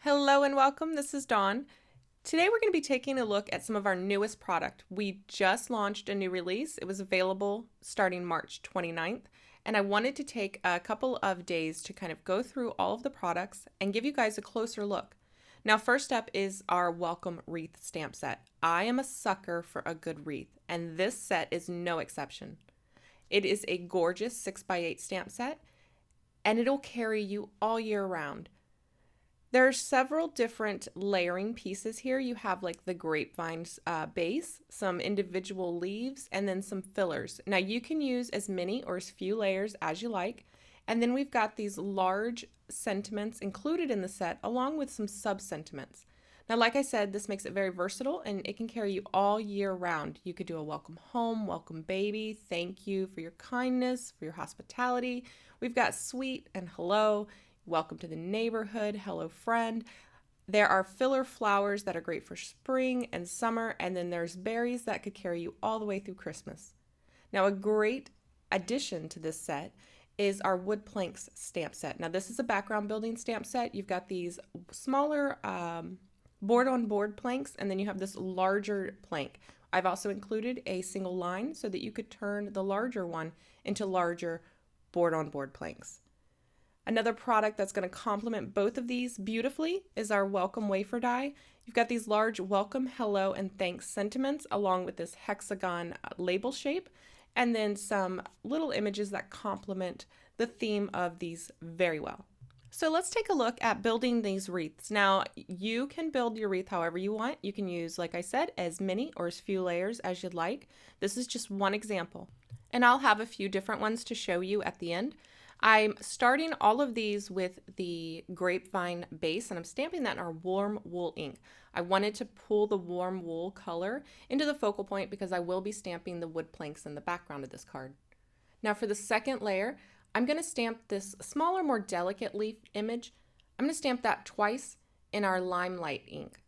Hello and welcome. This is Dawn. Today we're going to be taking a look at some of our newest product. We just launched a new release. It was available starting March 29th, and I wanted to take a couple of days to kind of go through all of the products and give you guys a closer look. Now, first up is our Welcome Wreath stamp set. I am a sucker for a good wreath, and this set is no exception. It is a gorgeous 6x8 stamp set, and it'll carry you all year round. There are several different layering pieces here. You have like the grapevine base, some individual leaves, and then some fillers. Now you can use as many or as few layers as you like. And then we've got these large sentiments included in the set along with some sub-sentiments. Now, like I said, this makes it very versatile and it can carry you all year round. You could do a welcome home, welcome baby, thank you for your kindness, for your hospitality. We've got sweet and hello. Welcome to the neighborhood, hello friend. There are filler flowers that are great for spring and summer, and then there's berries that could carry you all the way through Christmas. Now, a great addition to this set is our wood planks stamp set. Now, this is a background building stamp set. You've got these smaller board-on-board planks, and then you have this larger plank. I've also included a single line so that you could turn the larger one into larger board-on-board planks. Another product that's going to complement both of these beautifully is our Welcome Wafer Die. You've got these large welcome, hello, and thanks sentiments along with this hexagon label shape, and then some little images that complement the theme of these very well. So let's take a look at building these wreaths. Now, you can build your wreath however you want. You can use, like I said, as many or as few layers as you'd like. This is just one example, and I'll have a few different ones to show you at the end. I'm starting all of these with the grapevine base, and I'm stamping that in our warm wool ink. I wanted to pull the warm wool color into the focal point because I will be stamping the wood planks in the background of this card. Now for the second layer, I'm going to stamp this smaller, more delicate leaf image. I'm going to stamp that twice in our limelight ink.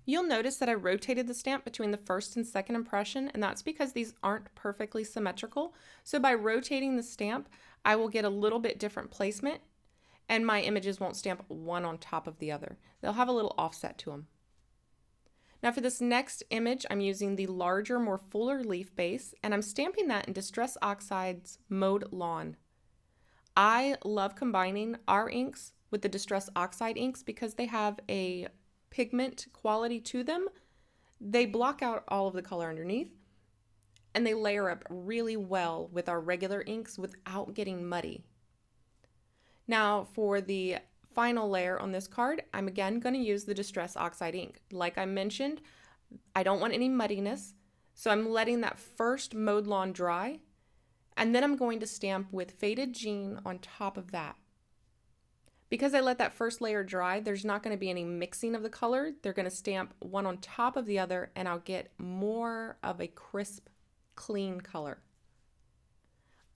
You'll notice that I rotated the stamp between the first and second impression, and that's because these aren't perfectly symmetrical. So by rotating the stamp, I will get a little bit different placement, and my images won't stamp one on top of the other. They'll have a little offset to them. Now for this next image, I'm using the larger, more fuller leaf base, and I'm stamping that in Distress Oxide's Mode Lawn. I love combining our inks with the Distress Oxide inks because they have a pigment quality to them. They block out all of the color underneath, and they layer up really well with our regular inks without getting muddy. Now for the final layer on this card, I'm again going to use the Distress Oxide ink. Like I mentioned, I don't want any muddiness, so I'm letting that first Mode Lawn dry, and then I'm going to stamp with Faded Jean on top of that. Because I let that first layer dry, there's not going to be any mixing of the color. They're going to stamp one on top of the other, and I'll get more of a crisp, clean color.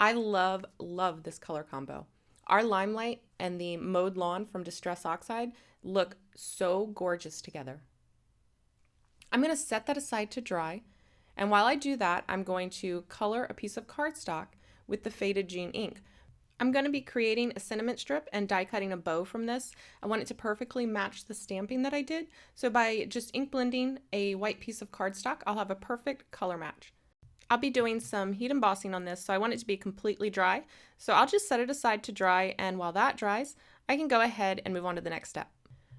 I love this color combo. Our Limelight and the Mode Lawn from Distress Oxide look so gorgeous together. I'm going to set that aside to dry, and while I do that, I'm going to color a piece of cardstock with the Faded Jean ink. I'm going to be creating a sentiment strip and die cutting a bow from this. I want it to perfectly match the stamping that I did, so by just ink blending a white piece of cardstock, I'll have a perfect color match. I'll be doing some heat embossing on this, so I want it to be completely dry. So I'll just set it aside to dry, and while that dries, I can go ahead and move on to the next step.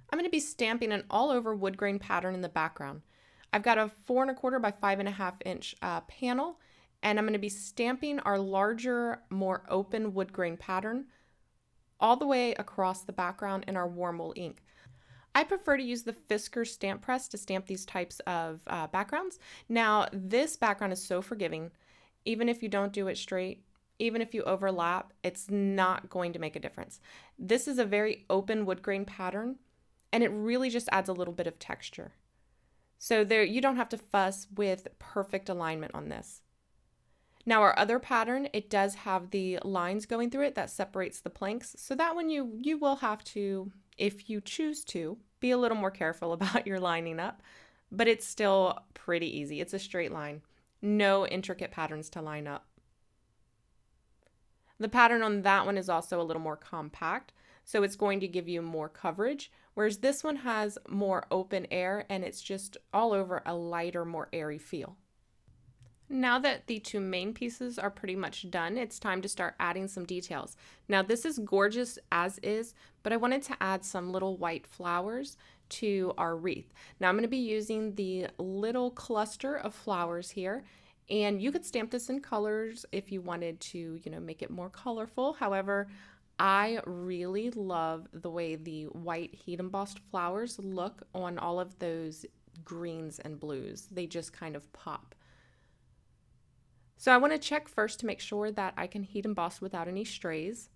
I'm going to be stamping an all-over wood grain pattern in the background. I've got a 4 1/4 by 5.5 inch panel, and I'm going to be stamping our larger, more open wood grain pattern all the way across the background in our warm wool ink. I prefer to use the Fisker stamp press to stamp these types of backgrounds. Now, this background is so forgiving. Even if you don't do it straight, even if you overlap, it's not going to make a difference. This is a very open wood grain pattern, and it really just adds a little bit of texture. So there, you don't have to fuss with perfect alignment on this. Now our other pattern, it does have the lines going through it that separates the planks. So that one you will have to, if you choose to, be a little more careful about your lining up, but it's still pretty easy. It's a straight line, no intricate patterns to line up. The pattern on that one is also a little more compact. so it's going to give you more coverage, whereas this one has more open air and it's just all over a lighter, more airy feel. Now that the two main pieces are pretty much done, it's time to start adding some details. Now this is gorgeous as is, but I wanted to add some little white flowers to our wreath. Now I'm going to be using the little cluster of flowers here, and you could stamp this in colors if you wanted to, make it more colorful. However, I really love the way the white heat embossed flowers look on all of those greens and blues. They just kind of pop. So I want to check first to make sure that I can heat emboss without any strays.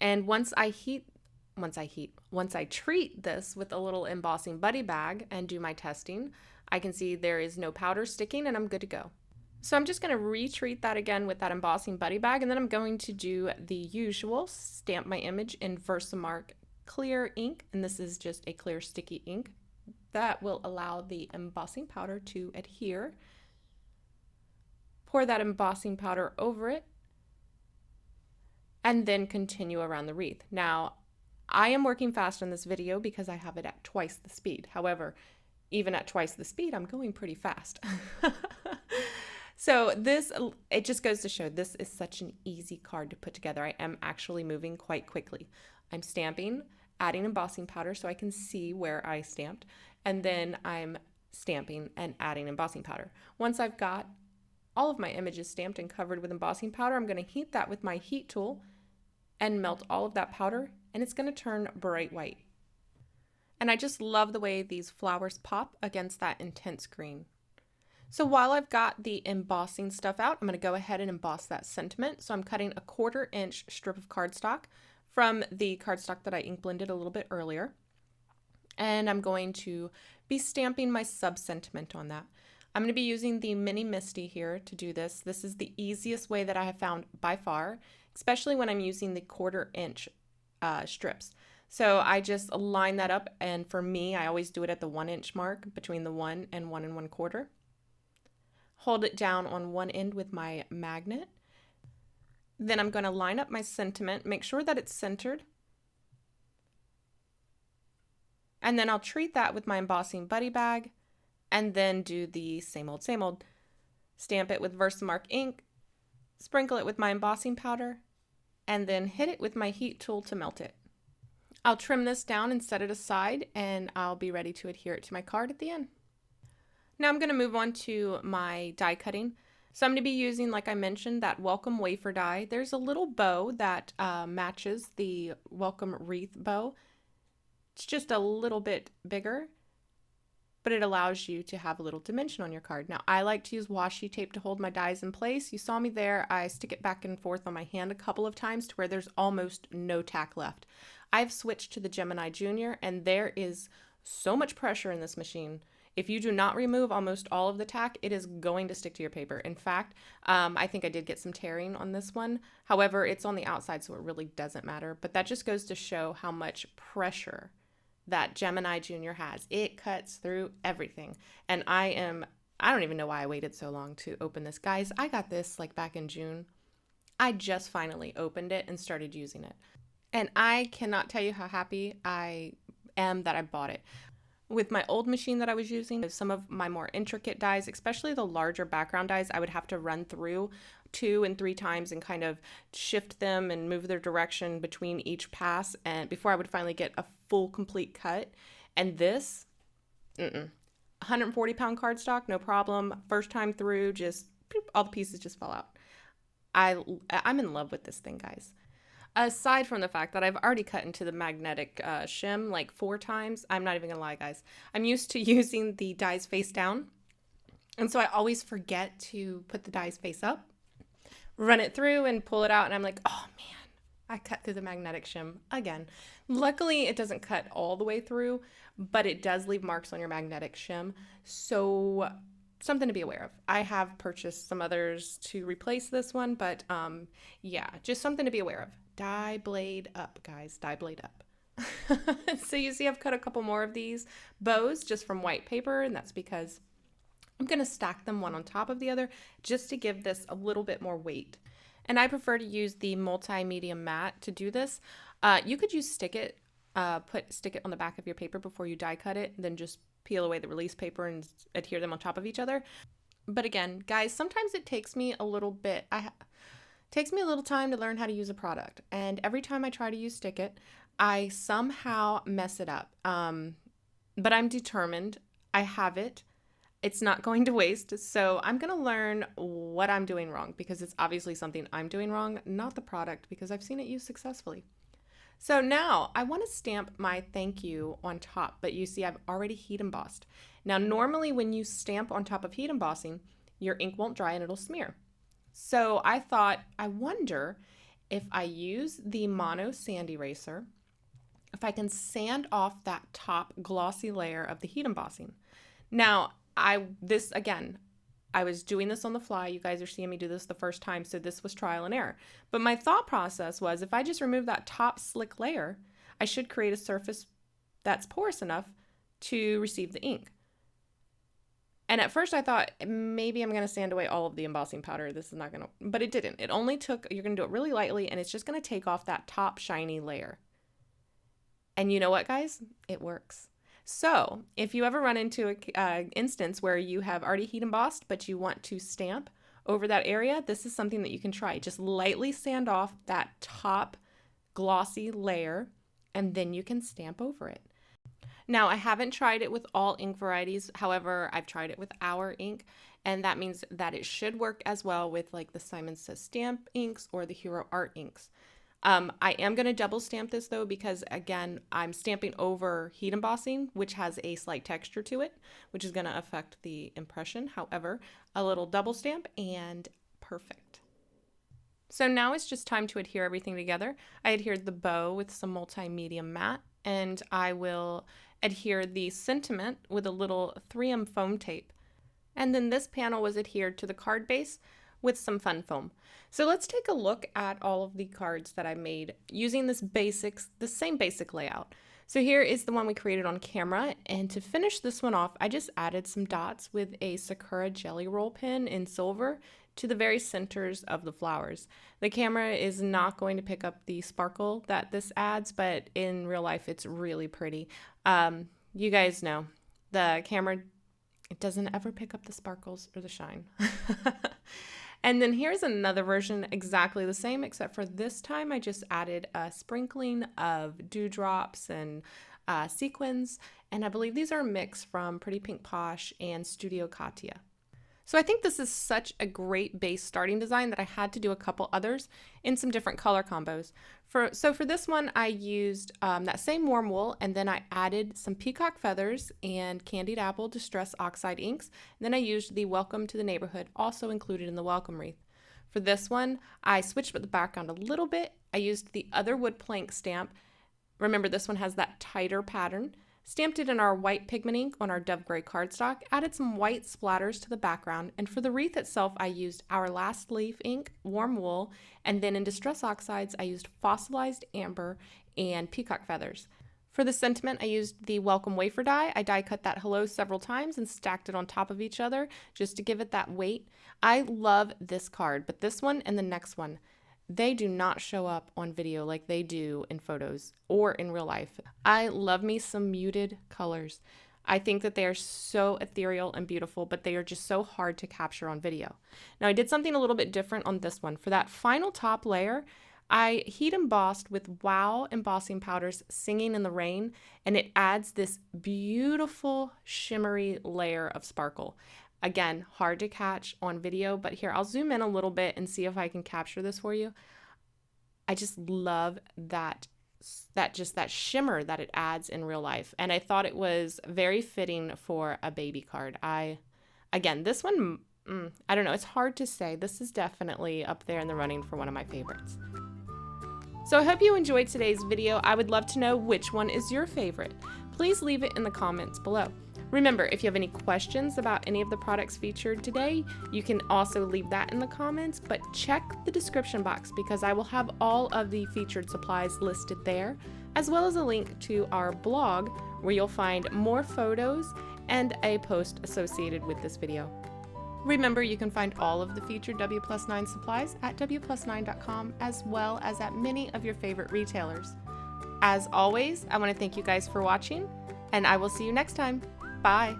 And once I treat this with a little embossing buddy bag and do my testing, I can see there is no powder sticking and I'm good to go. So I'm just going to retreat that again with that embossing buddy bag, and then I'm going to do the usual, stamp my image in Versamark clear ink, and this is just a clear sticky ink that will allow the embossing powder to adhere. Pour that embossing powder over it, and then continue around the wreath. Now, I am working fast on this video because I have it at twice the speed. However, even at twice the speed, I'm going pretty fast. So it just goes to show this is such an easy card to put together. I am actually moving quite quickly. I'm stamping, adding embossing powder so I can see where I stamped, and then I'm stamping and adding embossing powder. Once I've got all of my images stamped and covered with embossing powder, I'm going to heat that with my heat tool and melt all of that powder, and it's going to turn bright white. And I just love the way these flowers pop against that intense green. So while I've got the embossing stuff out, I'm going to go ahead and emboss that sentiment. So I'm cutting a 1/4 inch strip of cardstock from the cardstock that I ink blended a little bit earlier. And I'm going to be stamping my sub-sentiment on that. I'm going to be using the Mini Misty here to do this. This is the easiest way that I have found by far, especially when I'm using the 1/4 inch strips. So I just line that up, and for me, I always do it at the 1 inch mark between the 1 and 1 1/4. Hold it down on one end with my magnet. Then I'm going to line up my sentiment, make sure that it's centered. And then I'll treat that with my embossing buddy bag, and then do the same old, same old. Stamp it with Versamark ink, sprinkle it with my embossing powder, and then hit it with my heat tool to melt it. I'll trim this down and set it aside, and I'll be ready to adhere it to my card at the end. Now I'm going to move on to my die cutting. So I'm going to be using, like I mentioned, that Welcome Wafer die. There's a little bow that matches the Welcome Wreath bow. It's just a little bit bigger, but it allows you to have a little dimension on your card. Now I like to use washi tape to hold my dies in place. You saw me there. I stick it back and forth on my hand a couple of times to where there's almost no tack left. I've switched to the Gemini Junior, and there is so much pressure in this machine. If you do not remove almost all of the tack, it is going to stick to your paper. In fact, I think I did get some tearing on this one. However, it's on the outside, so it really doesn't matter. But that just goes to show how much pressure that Gemini Junior has. It cuts through everything. And I don't even know why I waited so long to open this. Guys, I got this like back in June. I just finally opened it and started using it. And I cannot tell you how happy I am that I bought it. With my old machine that I was using, some of my more intricate dies, especially the larger background dies, I would have to run through 2 and 3 times and kind of shift them and move their direction between each pass, and before I would finally get a full complete cut. And this, 140-pound cardstock, no problem. First time through, just all the pieces just fell out. I'm in love with this thing, guys. Aside from the fact that I've already cut into the magnetic shim like 4 times, I'm not even gonna lie, guys. I'm used to using the dies face down, and so I always forget to put the dies face up, run it through, and pull it out, and I'm like, oh man, I cut through the magnetic shim again. Luckily, it doesn't cut all the way through, but it does leave marks on your magnetic shim, so something to be aware of. I have purchased some others to replace this one, but yeah, just something to be aware of. Die blade up, guys, die blade up. So you see I've cut a couple more of these bows just from white paper, and that's because I'm going to stack them one on top of the other just to give this a little bit more weight. And I prefer to use the multimedia matte to do this. You could use stick it on the back of your paper before you die cut it, then just peel away the release paper and adhere them on top of each other. But again, guys, sometimes it takes me a little time to learn how to use a product. And every time I try to use Stick It, I somehow mess it up. But I'm determined. I have it. It's not going to waste. So I'm going to learn what I'm doing wrong, because it's obviously something I'm doing wrong, not the product, because I've seen it used successfully. So now I want to stamp my thank you on top, but you see I've already heat embossed. Now normally when you stamp on top of heat embossing, your ink won't dry and it'll smear. So I thought, I wonder if I use the Mono Sand Eraser, if I can sand off that top glossy layer of the heat embossing. Now I was doing this on the fly. You guys are seeing me do this the first time, so this was trial and error. But my thought process was, if I just remove that top slick layer, I should create a surface that's porous enough to receive the ink. And at first I thought, maybe I'm going to sand away all of the embossing powder. This is not going to, but it didn't. It only took, you're going to do it really lightly, and it's just going to take off that top shiny layer. And you know what, guys? It works. So if you ever run into an instance where you have already heat embossed, but you want to stamp over that area, this is something that you can try. Just lightly sand off that top glossy layer, and then you can stamp over it. Now, I haven't tried it with all ink varieties. However, I've tried it with our ink, and that means that it should work as well with like the Simon Says Stamp inks or the Hero Art inks. I am going to double stamp this though, because again, I'm stamping over heat embossing, which has a slight texture to it, which is going to affect the impression. However, a little double stamp and perfect. So now it's just time to adhere everything together. I adhered the bow with some multimedia matte, and I will adhere the sentiment with a little 3M foam tape. And then this panel was adhered to the card base with some fun foam. So let's take a look at all of the cards that I made using the same basic layout. So here is the one we created on camera, and to finish this one off, I just added some dots with a Sakura Jelly Roll pen in silver to the very centers of the flowers. The camera is not going to pick up the sparkle that this adds, but in real life it's really pretty. You guys know, the camera, it doesn't ever pick up the sparkles or the shine. And then here's another version, exactly the same, except for this time I just added a sprinkling of dewdrops and sequins, and I believe these are a mix from Pretty Pink Posh and Studio Katia. So I think this is such a great base starting design that I had to do a couple others in some different color combos. So for this one, I used that same warm wool, and then I added some peacock feathers and candied apple Distress Oxide inks. And then I used the Welcome to the Neighborhood, also included in the welcome wreath. For this one, I switched with the background a little bit. I used the other wood plank stamp. Remember, this one has that tighter pattern. Stamped it in our white pigment ink on our dove gray cardstock, added some white splatters to the background, and for the wreath itself I used our last leaf ink, warm wool, and then in Distress Oxides I used fossilized amber and peacock feathers. For the sentiment I used the Welcome Wafer die. I die cut that hello several times and stacked it on top of each other just to give it that weight. I love this card, but this one and the next one, they do not show up on video like they do in photos or in real life. I love me some muted colors. I think that they are so ethereal and beautiful, but they are just so hard to capture on video. Now I did something a little bit different on this one. For that final top layer, I heat embossed with Wow embossing powders Singing in the Rain, and it adds this beautiful shimmery layer of sparkle. Again, hard to catch on video, but here, I'll zoom in a little bit and see if I can capture this for you. I just love that shimmer that it adds in real life. And I thought it was very fitting for a baby card. Again, this one, I don't know, it's hard to say. This is definitely up there in the running for one of my favorites. So I hope you enjoyed today's video. I would love to know which one is your favorite. Please leave it in the comments below. Remember, if you have any questions about any of the products featured today, you can also leave that in the comments, but check the description box because I will have all of the featured supplies listed there, as well as a link to our blog where you'll find more photos and a post associated with this video. Remember, you can find all of the featured W+9 supplies at wplus9.com, as well as at many of your favorite retailers. As always, I want to thank you guys for watching, and I will see you next time. Bye!